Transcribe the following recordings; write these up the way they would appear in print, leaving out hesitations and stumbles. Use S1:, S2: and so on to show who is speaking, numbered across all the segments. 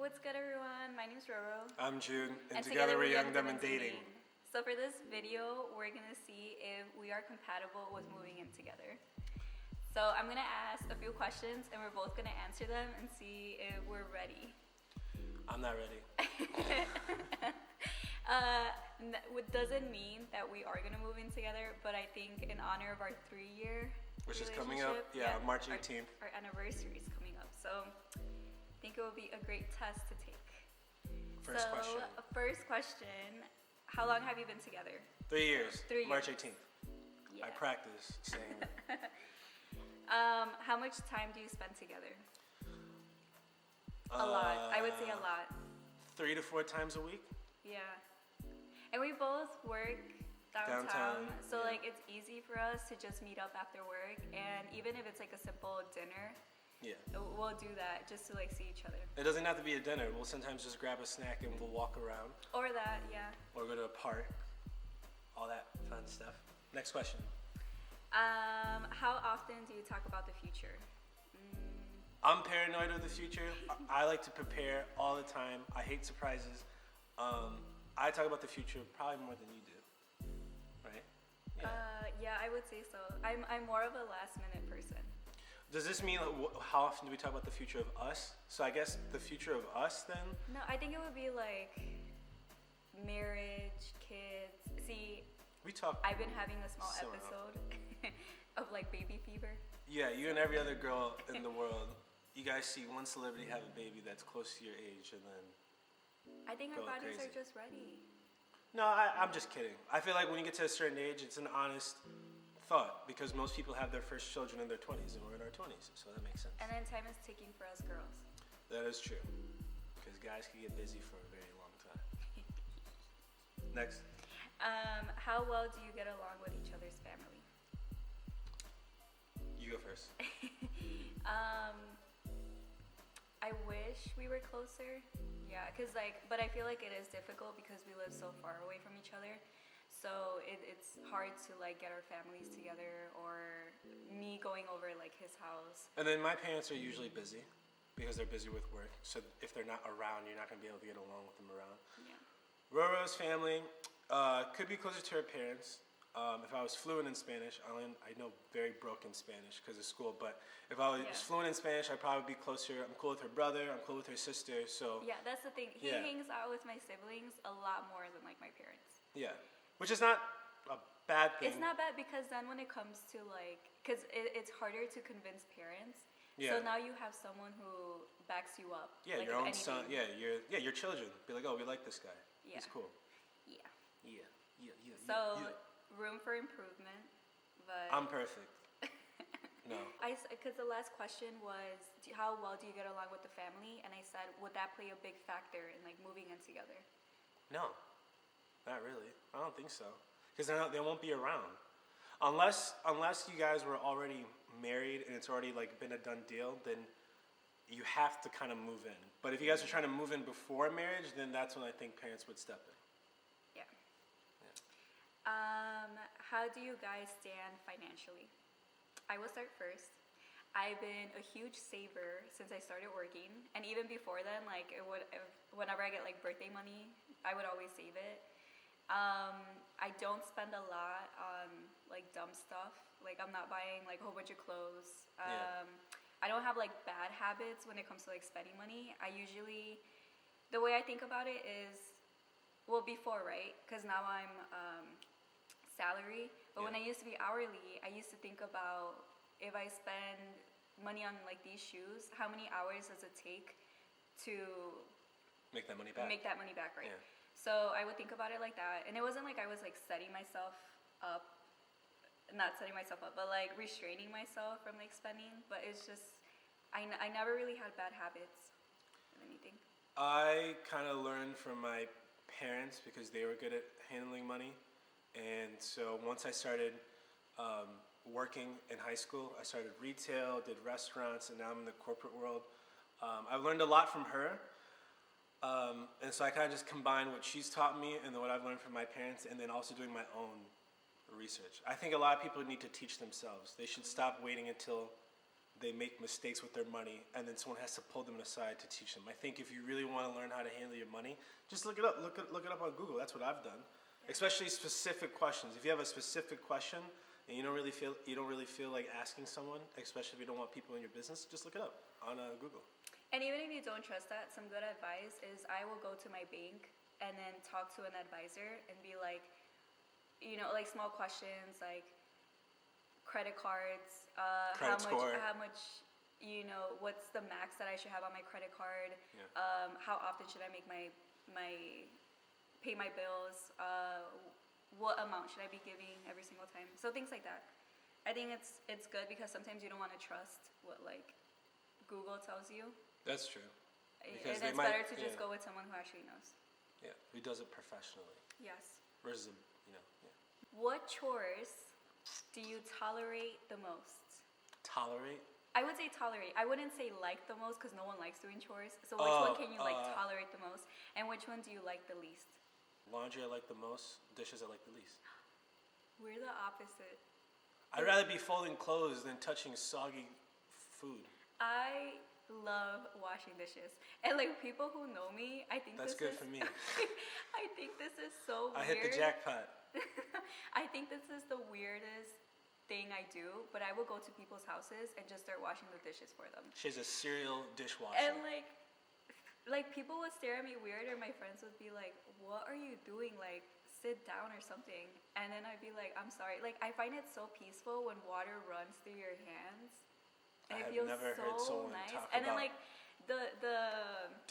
S1: what's good, everyone? My name's Roro.
S2: I'm Jude, and together we're Young, Dumb, and Dating.
S1: So for this video, we're gonna see if we are compatible with moving in together. So I'm gonna ask a few questions, and we're both gonna answer them and see if we're ready.
S2: I'm not ready.
S1: What doesn't mean that we are gonna move in together, but I think in honor of our 3-year
S2: which is coming up, March 18th.
S1: Our anniversary is coming up, so I think it will be a great test to take.
S2: First
S1: question, how long have you been together?
S2: 3 years.
S1: 3 years.
S2: March 18th.
S1: Yeah.
S2: I practice saying it.
S1: How much time do you spend together? A lot. I would say a lot.
S2: 3 to 4 times a week.
S1: Yeah. And we both work downtown, so
S2: yeah.
S1: like it's easy for us to just meet up after work, and even if it's like a simple dinner, we'll do that just to like see each other.
S2: It doesn't have to be a dinner. We'll sometimes just grab a snack and we'll walk around.
S1: Or that, yeah.
S2: Or go to a park. All that fun stuff. Next question.
S1: How often do you talk about the future?
S2: I'm paranoid of the future. I like to prepare all the time. I hate surprises. I talk about the future probably more than you do, right?
S1: Yeah, I would say so. I'm more of a last minute person.
S2: Does this mean how often do we talk about the future of us? So I guess the future of us then?
S1: No, I think it would be like marriage, kids. See, I've been having a small episode of like baby fever.
S2: Yeah, you and every other girl in the world, you guys see one celebrity have a baby that's close to your age and then
S1: I think our bodies
S2: crazy.
S1: are just ready.
S2: No, I'm just kidding. I feel like when you get to a certain age, it's an honest thought because most people have their first children in their 20s and we're in our 20s, so that makes sense.
S1: And then time is ticking for us girls.
S2: That is true because guys can get busy for a very long time. Next.
S1: How well do you get along with each other's family?
S2: You go first.
S1: I wish we were closer. Yeah, but I feel like it is difficult because we live so far away from each other. So it's hard to like get our families together or me going over like his house.
S2: And then my parents are usually busy because they're busy with work. So if they're not around, you're not going to be able to get along with them around.
S1: Yeah.
S2: Roro's family could be closer to her parents. If I was fluent in Spanish, I know very broken Spanish because of school, but if I was fluent in Spanish, I'd probably be closer. I'm cool with her brother, I'm cool with her sister, so...
S1: Yeah, that's the thing. He hangs out with my siblings a lot more than like my parents.
S2: Yeah, which is not a bad thing.
S1: It's not bad because then when it comes to like... Because it's harder to convince parents.
S2: Yeah.
S1: So now you have someone who backs you up.
S2: Yeah,
S1: like,
S2: your own son. Yeah, your children. Be like, oh, we like this guy.
S1: Yeah.
S2: He's cool.
S1: Yeah.
S2: So...
S1: room for improvement, but
S2: I'm perfect. No.
S1: Because the last question was, how well do you get along with the family? And I said, would that play a big factor in like moving in together?
S2: No, not really. I don't think so. Because they won't be around. Unless you guys were already married and it's already like been a done deal, then you have to kind of move in. But if you guys are trying to move in before marriage, then that's when I think parents would step in.
S1: How do you guys stand financially? I will start first. I've been a huge saver since I started working, and even before then, like whenever I get like birthday money, I would always save it. I don't spend a lot on like dumb stuff. Like I'm not buying like a whole bunch of clothes. I don't have like bad habits when it comes to like spending money. The way I think about it is, well, before, right? Because now I'm salary, but when I used to be hourly, I used to think about if I spend money on like these shoes, how many hours does it take to
S2: make that money back?
S1: Right?
S2: Yeah.
S1: So I would think about it like that, and it wasn't like I was like setting myself up, not setting myself up, but like restraining myself from like spending. But it's just I never really had bad habits of anything.
S2: I kind of learned from my parents because they were good at handling money. And so once I started working in high school, I started retail, did restaurants, and now I'm in the corporate world. I've learned a lot from her. And so I kind of just combine what she's taught me and then what I've learned from my parents and then also doing my own research. I think a lot of people need to teach themselves. They should stop waiting until they make mistakes with their money, and then someone has to pull them aside to teach them. I think if you really want to learn how to handle your money, just look it up. Look it up on Google. That's what I've done. Especially specific questions. If you have a specific question and you don't really feel like asking someone, especially if you don't want people in your business, just look it up on Google.
S1: And even if you don't trust that, some good advice is I will go to my bank and then talk to an advisor and be like, like small questions like credit cards,
S2: Credit score.
S1: how much, what's the max that I should have on my credit card?
S2: Yeah.
S1: How often should I make pay my bills? What amount should I be giving every single time? So things like that. I think it's good because sometimes you don't want to trust what like Google tells you.
S2: That's true.
S1: Because and it's better to just go with someone who actually knows.
S2: Yeah, who does it professionally.
S1: Yes.
S2: Versus,
S1: What chores do you tolerate the most?
S2: Tolerate?
S1: I would say tolerate. I wouldn't say like the most because no one likes doing chores. So which one can you tolerate the most? And which one do you like the least?
S2: Laundry I like the most. Dishes I like the least.
S1: We're the opposite.
S2: I'd rather be folding clothes than touching soggy food.
S1: I love washing dishes. And like people who know me, I think
S2: that's good for me.
S1: I think this is so weird.
S2: I hit the jackpot.
S1: I think this is the weirdest thing I do, but I will go to people's houses and just start washing the dishes for them.
S2: She has a serial dishwasher.
S1: And like people would stare at me weird, or my friends would be like, "What are you doing? Like, sit down or something." And then I'd be like, "I'm sorry." Like, I find it so peaceful when water runs through your hands. And it feels
S2: never heard someone
S1: nice.
S2: talk
S1: And then
S2: about
S1: like the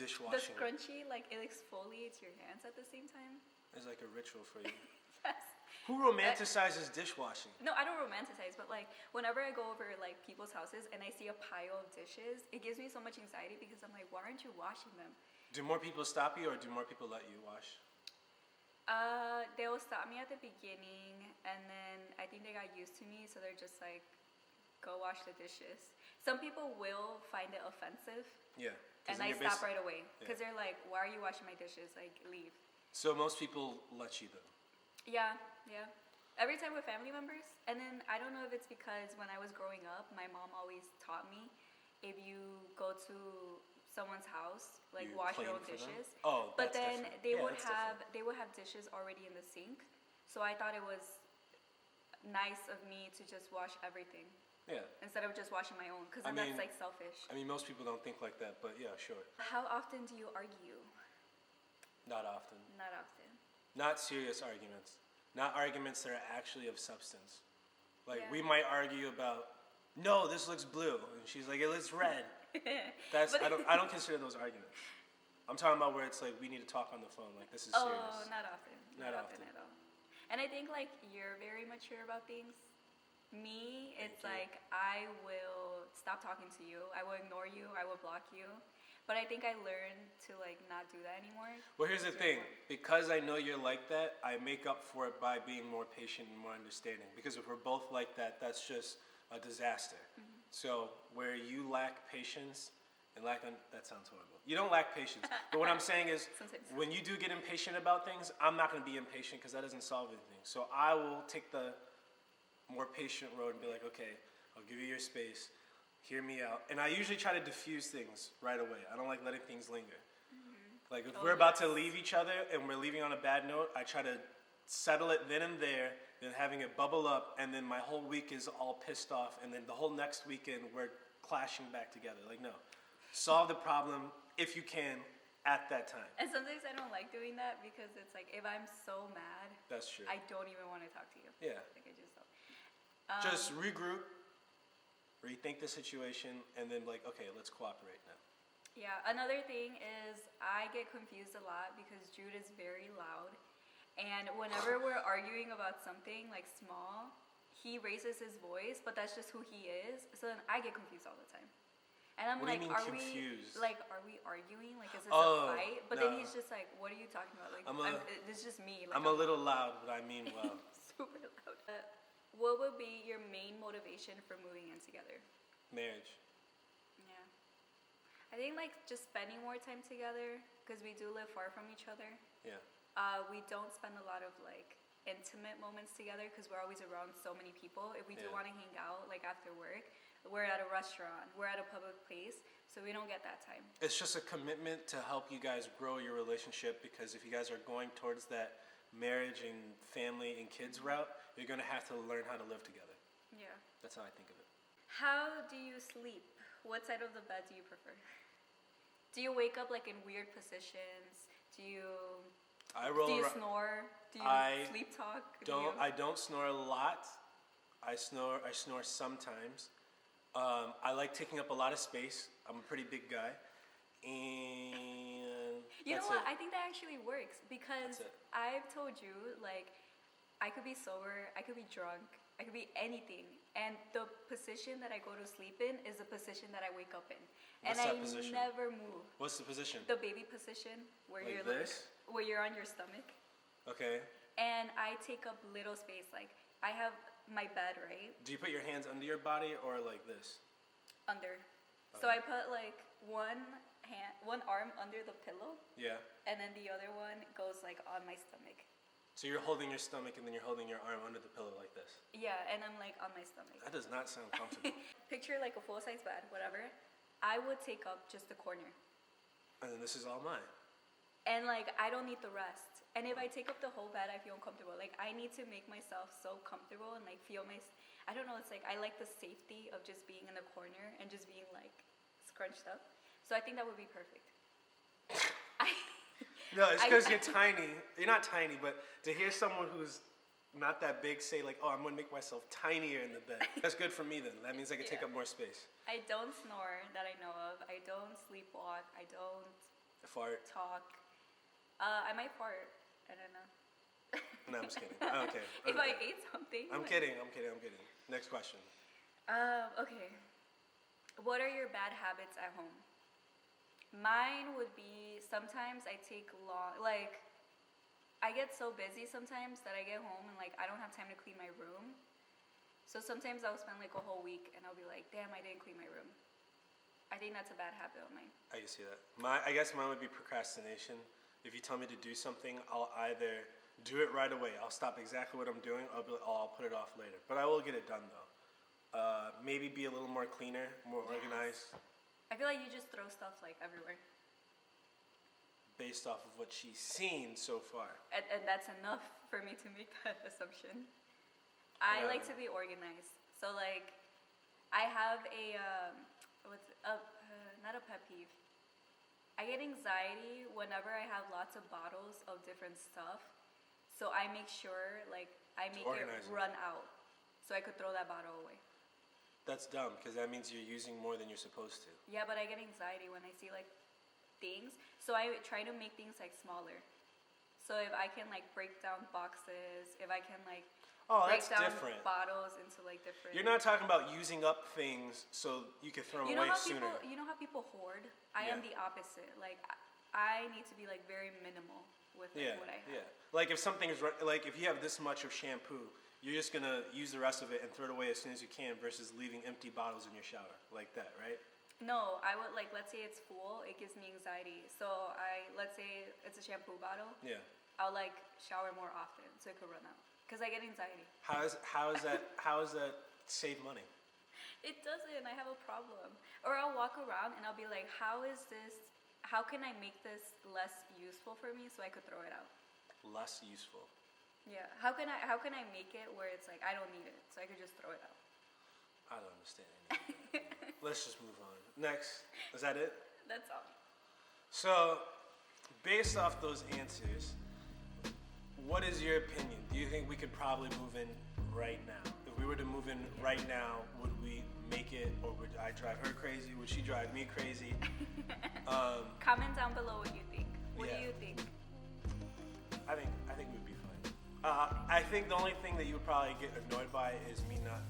S2: dishwashing.
S1: the scrunchie, like it exfoliates your hands at the same time.
S2: It's like a ritual for you.
S1: Yes.
S2: Who romanticizes dishwashing?
S1: No, I don't romanticize, but like whenever I go over like people's houses and I see a pile of dishes, it gives me so much anxiety because I'm like, why aren't you washing them?
S2: Do more people stop you or do more people let you wash?
S1: They will stop me at the beginning, and then I think they got used to me, so they're just like, go wash the dishes. Some people will find it offensive.
S2: Yeah.
S1: And I stop right away because they're like, why are you washing my dishes? Like, leave.
S2: So most people let you though?
S1: Yeah. Every time with family members. And then I don't know if it's because when I was growing up, my mom always taught me if you go to someone's house, like wash your own dishes.
S2: Oh,
S1: but then they would
S2: have
S1: dishes already in the sink. So I thought it was nice of me to just wash everything.
S2: Yeah.
S1: Instead of just washing my own, because then that's like selfish.
S2: I mean, most people don't think like that, but yeah, sure.
S1: How often do you argue?
S2: Not often.
S1: Not often.
S2: Not serious arguments. Not arguments that are actually of substance. Like we might argue about, no, this looks blue, and she's like, it looks red. I don't consider those arguments. I'm talking about where it's like we need to talk on the phone. Like this is serious.
S1: Oh, not often. Not often at all. And I think like you're very mature about things. Me, it's like I will stop talking to you. I will ignore you. I will block you. But I think I learned to like not do that anymore.
S2: Well, here's the thing. Because I know you're like that, I make up for it by being more patient and more understanding. Because if we're both like that, that's just a disaster. Mm-hmm. So where you lack patience and that sounds horrible. You don't lack patience. But what I'm saying is, when you do get impatient about things, I'm not going to be impatient because that doesn't solve anything. So I will take the more patient road and be like, okay, I'll give you your space, hear me out. And I usually try to diffuse things right away. I don't like letting things linger. Mm-hmm. Like if we're about to leave each other and we're leaving on a bad note, I try to settle it then and there, then having it bubble up, and then my whole week is all pissed off, and then the whole next weekend we're clashing back together. Like, no. Solve the problem if you can at that time.
S1: And sometimes I don't like doing that because it's like if I'm so mad,
S2: that's true.
S1: I don't even want to talk to you.
S2: Yeah.
S1: Like I just don't.
S2: Just regroup, rethink the situation, and then like, okay, let's cooperate now.
S1: Yeah, another thing is I get confused a lot because Jude is very loud. And whenever we're arguing about something like small, he raises his voice, but that's just who he is. So then I get confused all the time. And I'm
S2: what
S1: like,
S2: do you mean confused?
S1: are we arguing? Like, is this a fight? But
S2: no.
S1: then he's just like, what are you talking about? Like, it's just me. Like,
S2: I'm a little loud, but I mean well.
S1: Super loud. What would be your main motivation for moving in together?
S2: Marriage.
S1: Yeah. I think like just spending more time together because we do live far from each other.
S2: Yeah.
S1: We don't spend a lot of like intimate moments together because we're always around so many people. If we do want to hang out like after work, we're at a restaurant, we're at a public place, so we don't get that time.
S2: It's just a commitment to help you guys grow your relationship, because if you guys are going towards that marriage and family and kids route, you're going to have to learn how to live together.
S1: Yeah.
S2: That's how I think of it.
S1: How do you sleep? What side of the bed do you prefer? Do you wake up like in weird positions? Do you snore? Do you sleep talk?
S2: I don't snore a lot. I snore sometimes. I like taking up a lot of space. I'm a pretty big guy. And
S1: you know what? I think that actually works, because I've told you, like, I could be sober, I could be drunk, I could be anything, and the position that I go to sleep in is the position that I wake up in.
S2: What's
S1: and
S2: that
S1: I
S2: position?
S1: never move.
S2: What's the position?
S1: The baby position, where
S2: Like
S1: you're
S2: this?
S1: where you're on your stomach.
S2: Okay.
S1: And I take up little space. Like, I have my bed, right?
S2: Do you put your hands under your body or like this?
S1: Under. So I put like one arm under the pillow,
S2: Yeah.
S1: and then the other one goes like on my stomach.
S2: So you're holding your stomach and then you're holding your arm under the pillow like this.
S1: Yeah, and I'm like on my stomach.
S2: That does not sound comfortable.
S1: Picture like a full-size bed, whatever. I would take up just the corner.
S2: And then this is all mine.
S1: And like, I don't need the rest. And if I take up the whole bed, I feel uncomfortable. Like, I need to make myself so comfortable and like feel I don't know, it's like I like the safety of just being in the corner and just being like scrunched up. So I think that would be perfect.
S2: No, it's because you're tiny. You're not tiny, but to hear someone who's not that big say like, oh, I'm going to make myself tinier in the bed. That's good for me then. That means I can take up more space.
S1: I don't snore that I know of. I don't sleepwalk. I don't
S2: Fart.
S1: talk. I might fart. I don't know.
S2: No, I'm just kidding. Okay.
S1: If I ate something.
S2: I'm kidding. Next question.
S1: Okay. What are your bad habits at home? Mine would be, sometimes I take like, I get so busy sometimes that I get home and like I don't have time to clean my room. So sometimes I'll spend like a whole week and I'll be like, damn, I didn't clean my room. I think that's a bad habit of mine.
S2: I can see that. I guess mine would be procrastination. If you tell me to do something, I'll either do it right away. I'll stop exactly what I'm doing. I'll put it off later. But I will get it done though. Maybe be a little more cleaner, more organized.
S1: I feel like you just throw stuff like everywhere.
S2: Based off of what she's seen so far.
S1: And that's enough for me to make that assumption. I like to be organized. So like, I have not a pet peeve. I get anxiety whenever I have lots of bottles of different stuff. So I make sure like I make it run out so I could throw that bottle away.
S2: That's dumb, because that means you're using more than you're supposed to.
S1: Yeah, but I get anxiety when I see like things. So I try to make things like smaller. So if I can like break down boxes, if I can like break down bottles into like different.
S2: You're not talking about using up things so you can throw them away sooner.
S1: You know how people hoard? I am the opposite. Like I need to be like very minimal with like, what I have.
S2: Yeah. Like if something is like if you have this much of shampoo, you're just gonna use the rest of it and throw it away as soon as you can versus leaving empty bottles in your shower like that, right?
S1: No, I would like, let's say it's full, it gives me anxiety. So let's say it's a shampoo bottle.
S2: Yeah.
S1: I'll like shower more often so it could run out. Cause I get anxiety.
S2: How is that save money?
S1: It doesn't, I have a problem. Or I'll walk around and I'll be like, how can I make this less useful for me so I could throw it out?
S2: Less useful.
S1: Yeah. How can I make it where it's like I don't need it, so I could just throw it out?
S2: I don't understand anything. Let's just move on. Next. Is that it?
S1: That's all.
S2: So, based off those answers, what is your opinion? Do you think we could probably move in right now? If we were to move in right now, would we make it, or would I drive her crazy? Would she drive me crazy?
S1: Comment down below what you think. What do you think?
S2: I think we'd be fine. I think the only thing that you would probably get annoyed by is me not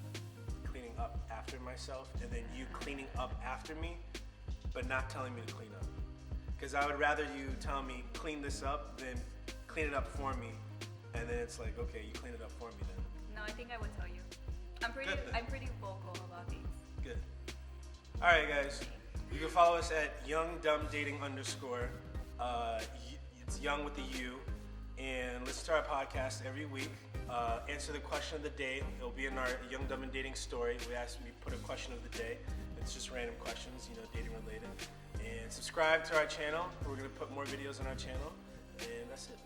S2: cleaning up after myself, and then you cleaning up after me, but not telling me to clean up. Because I would rather you tell me clean this up than clean it up for me, and then it's like, okay, you clean it up for me then.
S1: No, I think I would tell you. I'm pretty vocal about things.
S2: Good. All right, guys. You can follow us at youngdumbdating_. It's young with the U. and listen to our podcast every week. Answer the question of the day. It'll be in our Young, Dumb, and Dating story. We put a question of the day. It's just random questions, dating related. And subscribe to our channel. We're going to put more videos on our channel. And that's it.